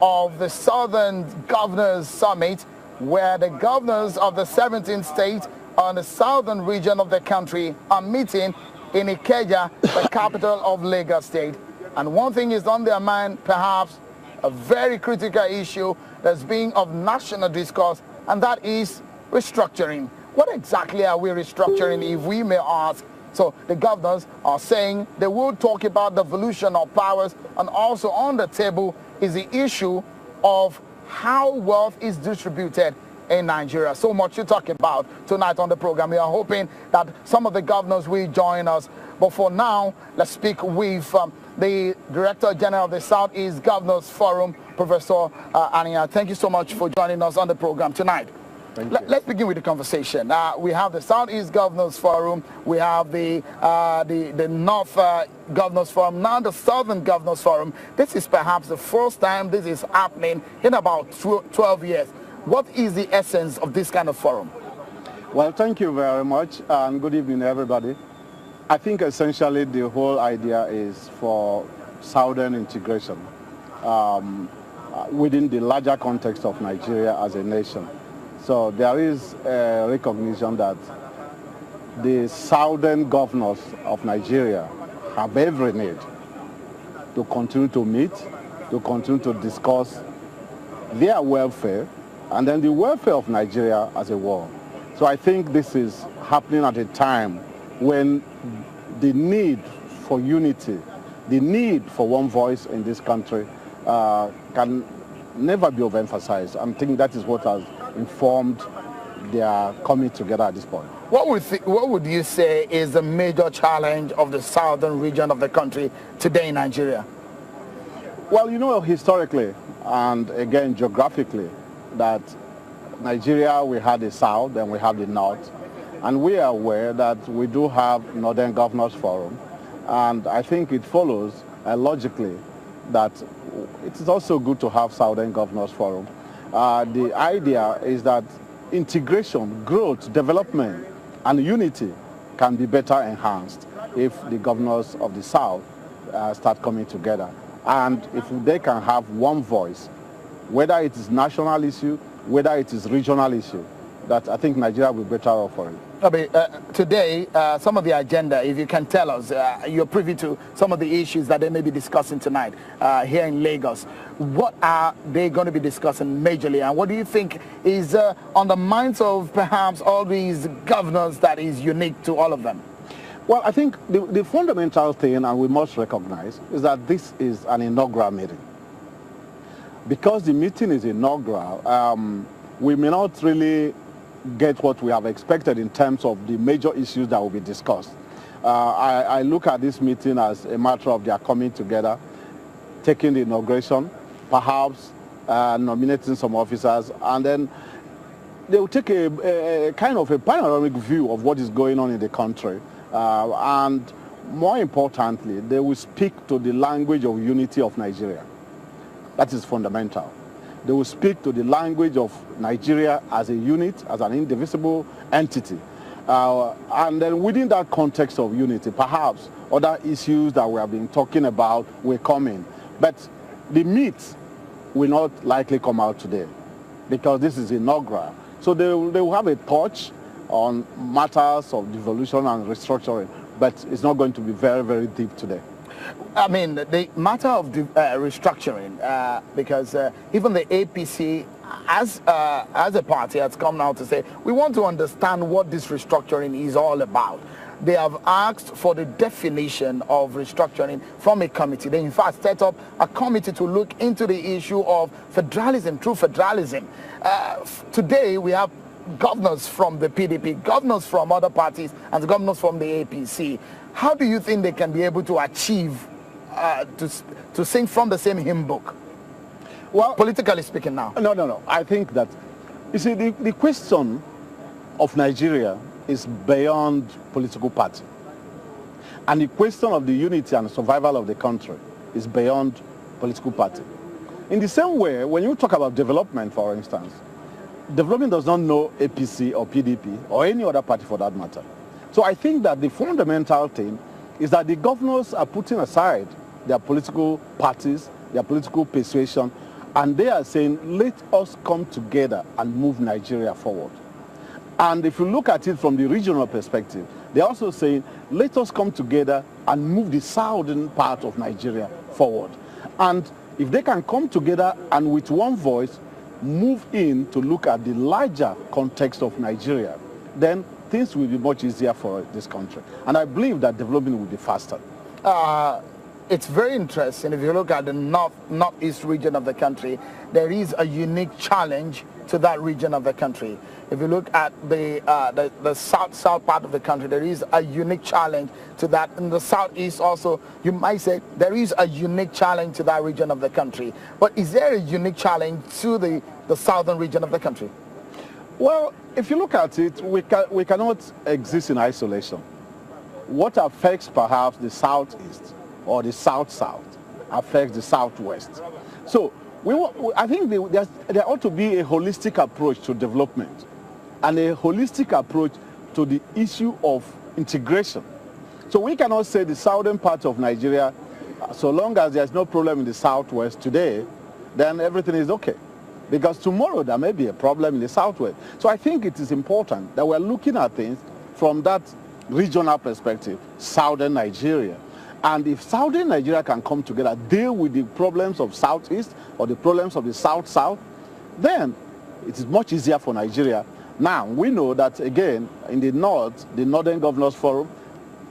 of the Southern Governors Summit, where the governors of the 17 states on the southern region of the country are meeting in Ikeja, the capital of Lagos State. And one thing is on their mind, perhaps a very critical issue that's being of national discourse, and that is restructuring. What exactly are we restructuring, if we may ask? So the governors are saying they will talk about the devolution of powers, and also on the table is the issue of how wealth is distributed in Nigeria. So much to talk about tonight on the program. We are hoping that some of the governors will join us. But for now, let's speak with the Director General of the Southeast Governors Forum, Professor Ania. Thank you so much for joining us on the program tonight. Let's begin with the conversation. We have the Southeast Governors Forum, we have the North Governors Forum, now the Southern Governors Forum. This is perhaps the first time this is happening in about 12 years. What is the essence of this kind of forum? Well, thank you very much, and good evening, everybody. I think essentially the whole idea is for Southern integration within the larger context of Nigeria as a nation. So there is a recognition that the Southern governors of Nigeria have every need to continue to meet, to continue to discuss their welfare, and then the welfare of Nigeria as a whole. So I think this is happening at a time when the need for unity, the need for one voice in this country can never be overemphasized. I think that is what has informed their coming together at this point. What would you say is the major challenge of the southern region of the country today in Nigeria? Well, you know, historically and again geographically, that Nigeria, we had the south and we have the north, and we are aware that we do have Northern Governors Forum, and I think it follows logically that it is also good to have Southern Governors Forum. The idea is that integration, growth, development, and unity can be better enhanced if the governors of the South start coming together. And if they can have one voice, whether it is national issue, whether it is regional issue, that I think Nigeria will be better off for it. Today, some of the agenda, if you can tell us, you're privy to some of the issues that they may be discussing tonight here in Lagos. What are they going to be discussing majorly, and what do you think is on the minds of perhaps all these governors that is unique to all of them? Well, I think the fundamental thing, and we must recognize, is that this is an inaugural meeting. Because the meeting is inaugural, we may not really get what we have expected in terms of the major issues that will be discussed. I look at this meeting as a matter of their coming together, taking the inauguration, perhaps nominating some officers, and then they will take a kind of a panoramic view of what is going on in the country. And more importantly, they will speak to the language of unity of Nigeria. That is fundamental. They will speak to the language of Nigeria as a unit, as an indivisible entity. And then within that context of unity, perhaps other issues that we have been talking about will come in. But the meat will not likely come out today because this is inaugural. So they will have a touch on matters of devolution and restructuring, but it's not going to be very, very deep today. I mean, the matter of restructuring, because even the APC, as a party, has come now to say, we want to understand what this restructuring is all about. They have asked for the definition of restructuring from a committee. They, in fact, set up a committee to look into the issue of federalism, true federalism. Today, we have governors from the PDP, governors from other parties, and governors from the APC. How do you think they can be able to achieve to sing from the same hymn book? Well, politically speaking now. No. I think that, you see, the question of Nigeria is beyond political party. And the question of the unity and survival of the country is beyond political party. In the same way, when you talk about development, for instance, development does not know APC or PDP or any other party for that matter. So I think that the fundamental thing is that the governors are putting aside their political parties, their political persuasion, And they are saying, let us come together and move Nigeria forward. And if you look at it from the regional perspective, they're also saying, let us come together and move the southern part of Nigeria forward. And if they can come together and with one voice move in to look at the larger context of Nigeria, then things will be much easier for this country. And I believe that development will be faster. It's very interesting. If you look at the northeast region of the country, there is a unique challenge to that region of the country. If you look at the south part of the country, there is a unique challenge to that. In the southeast also, you might say there is a unique challenge to that region of the country. But is there a unique challenge to the southern region of the country? Well, if you look at it, we cannot exist in isolation. What affects perhaps the southeast or the south-south affects the southwest. So I think there ought to be a holistic approach to development and a holistic approach to the issue of integration. So we cannot say the southern part of Nigeria, so long as there's no problem in the southwest today, then everything is okay. Because tomorrow there may be a problem in the southwest. So I think it is important that we're looking at things from that regional perspective, southern Nigeria. And if southern Nigeria can come together, deal with the problems of southeast or the problems of the south-south, then it is much easier for Nigeria. Now, we know that, again, in the north, the Northern Governors Forum,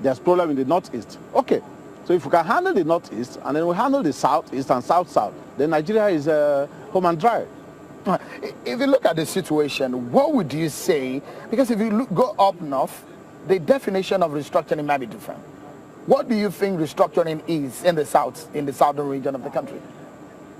there's problem in the northeast. Okay, so if we can handle the northeast and then we handle the southeast and south-south, then Nigeria is home and dry. If you look at the situation, what would you say? Because if you go up north, the definition of restructuring might be different. What do you think restructuring is in the south, in the southern region of the country?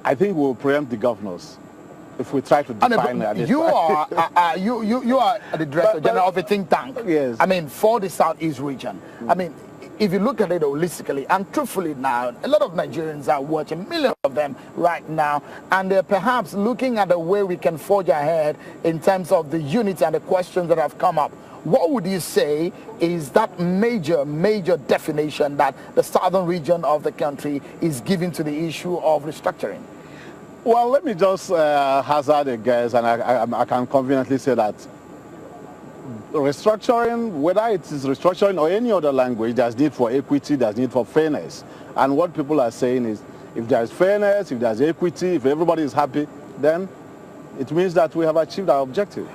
I think we'll preempt the governors if we try to define that. You are the director general of a think tank. Yes. I mean, for the southeast region. I mean, if you look at it holistically and truthfully now, a lot of Nigerians are watching, millions of them right now, and they're perhaps looking at the way we can forge ahead in terms of the units and the questions that have come up. What would you say is that major definition that the southern region of the country is giving to the issue of restructuring? Well, let me just hazard a guess, and I can conveniently say that restructuring, whether it is restructuring or any other language, there's need for equity, there's need for fairness. And what people are saying is, if there's fairness, if there's equity, if everybody is happy, then it means that we have achieved our objective.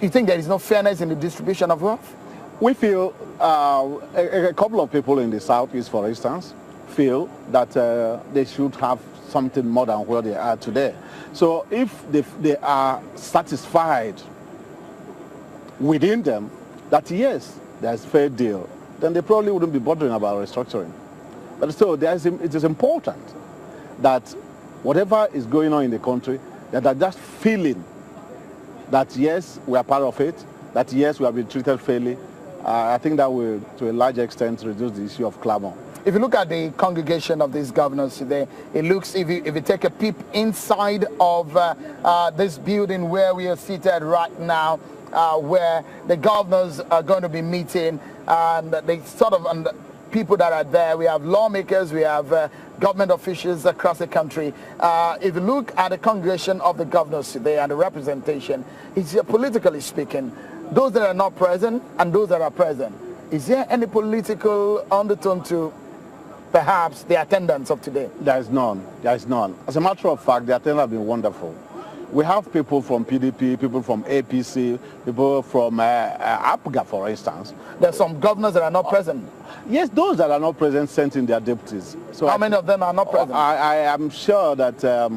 You think there is no fairness in the distribution of wealth? We feel, a couple of people in the southeast, for instance, feel that they should have something more than where they are today. So if they are satisfied within them that yes, there's fair deal, then they probably wouldn't be bothering about restructuring. But still, it is important that whatever is going on in the country, that they're just feeling that yes, we are part of it, that yes, we have been treated fairly. I think that will, to a large extent, reduce the issue of clamor. If you look at the congregation of these governors today, it looks, if you take a peep inside of this building where we are seated right now, where the governors are going to be meeting, and they sort of, and people that are there, we have lawmakers, we have government officials across the country. If you look at the congregation of the governors today and the representation, it's politically speaking, those that are not present and those that are present, is there any political undertone to perhaps the attendance of today? There is none. There is none. As a matter of fact, the attendance has been wonderful. We have people from PDP, people from APC, people from APGA, for instance. There's some governors that are not present. Yes, those that are not present sent in their deputies. So how many of them are not present? I am sure that the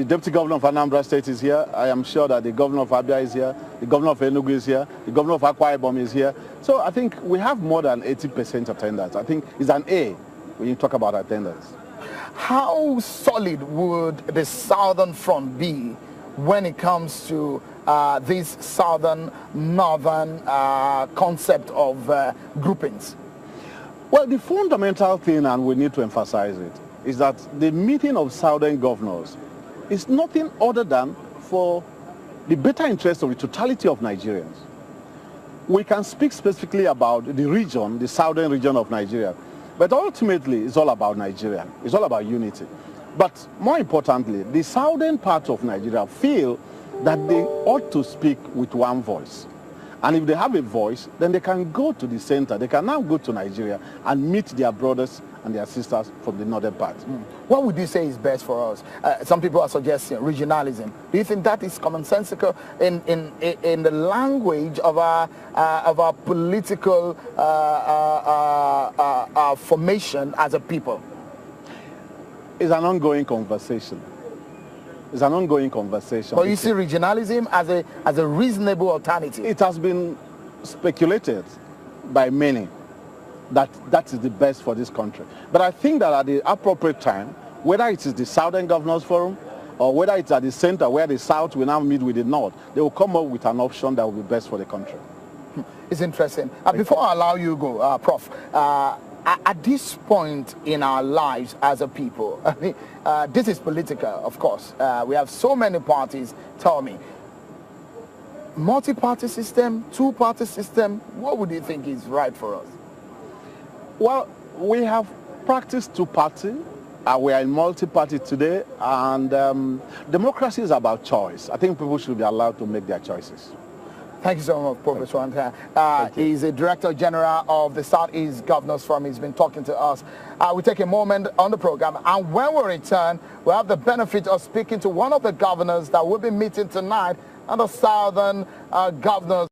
deputy governor of Anambra State is here. I am sure that the governor of Abia is here. The governor of Enugu is here. The governor of Akwa Ibom is here. So I think we have more than 80% attendance. I think it's an A when you talk about attendance. How solid would the southern front be when it comes to this southern-northern concept of groupings? Well, the fundamental thing, and we need to emphasize it, is that the meeting of southern governors is nothing other than for the better interest of the totality of Nigerians. We can speak specifically about the region, the southern region of Nigeria, but ultimately it's all about Nigeria. It's all about unity. But more importantly, the southern part of Nigeria feel that they ought to speak with one voice. And if they have a voice, then they can go to the center. They can now go to Nigeria and meet their brothers and their sisters from the northern part. What would you say is best for us? Some people are suggesting regionalism. Do you think that is commonsensical in the language of our political formation as a people? It's an ongoing conversation. It's an ongoing conversation. But you see regionalism as a reasonable alternative? It has been speculated by many that that is the best for this country. But I think that at the appropriate time, whether it is the Southern Governors Forum or whether it's at the center where the South will now meet with the North, they will come up with an option that will be best for the country. It's interesting. Before I allow you to go, Prof, at this point in our lives as a people, this is political, of course. We have so many parties. Tell me, multi-party system, two-party system, what would you think is right for us? Well, we have practiced two-party. We are in multi-party today, and democracy is about choice. I think people should be allowed to make their choices. Thank you so much, Professor Wanta. He's the Director General of the Southeast Governors Forum. He's been talking to us. We'll take a moment on the program, and when we return, we'll have the benefit of speaking to one of the governors that will be meeting tonight, and the Southern Governors